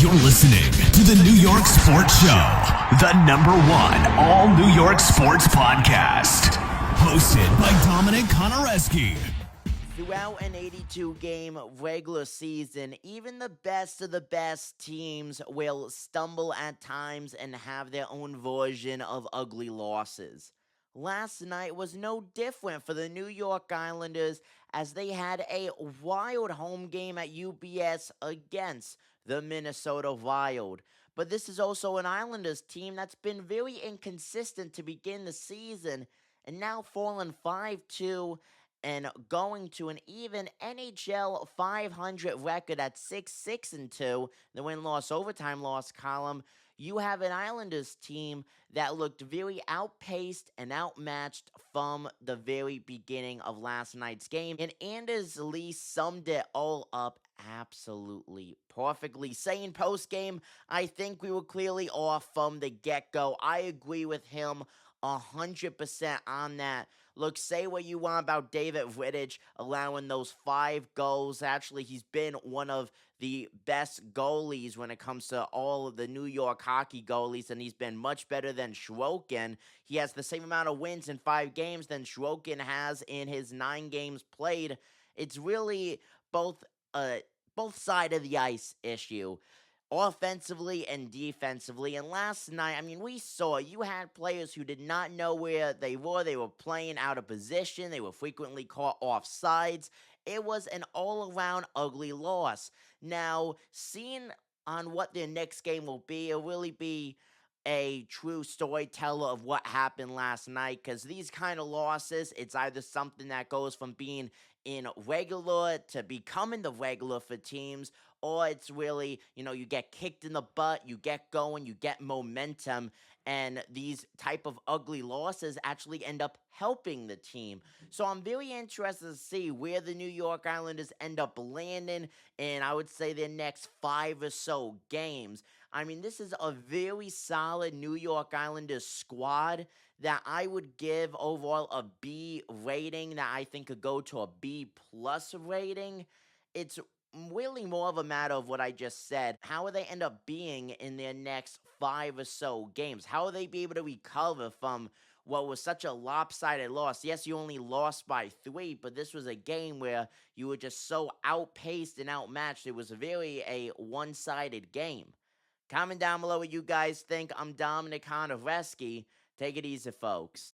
You're listening to the New York Sports Show, the #1 all New York sports podcast. Hosted by Dominic Konareski. Throughout an 82-game regular season, even the best of the best teams will stumble at times and have their own version of ugly losses. Last night was no different for the New York Islanders as they had a wild home game at UBS against the Minnesota Wild. But this is also an Islanders team that's been very inconsistent to begin the season and now fallen 5-2 and going to an even NHL 500 record at 6-6-2, the win-loss overtime loss column. You have an Islanders team that looked very outpaced and outmatched from the very beginning of last night's game. And Anders Lee summed it all up absolutely perfectly, saying post-game, I think we were clearly off from the get-go. I agree with him 100% on that. Look, say what you want about David Rittich allowing those 5 goals. Actually, he's been one of the best goalies when it comes to all of the New York hockey goalies, and he's been much better than Sorokin. He has the same amount of wins in 5 games than Sorokin has in his 9 games played. It's really both side of the ice issue, offensively and defensively. And last night, we saw you had players who did not know where they were. They were playing out of position. They were frequently caught off sides. It was an all-around ugly loss. Now, seeing on what their next game will be, it'll really be a true storyteller of what happened last night, because these kind of losses, it's either something that goes from being in regular to becoming the regular for teams, or it's really, you get kicked in the butt, you get going, you get momentum, and these type of ugly losses actually end up helping the team. So I'm very interested to see where the New York Islanders end up landing in, I would say, their next 5 or so games. This is a very solid New York Islanders squad that I would give overall a B rating, that I think could go to a B plus rating. It's really more of a matter of what I just said. How will they end up being in their next 5 or so games? How will they be able to recover from what was such a lopsided loss? Yes, you only lost by 3, but this was a game where you were just so outpaced and outmatched. It was very a one-sided game. Comment down below what you guys think. I'm Dominic Konareski. Take it easy, folks.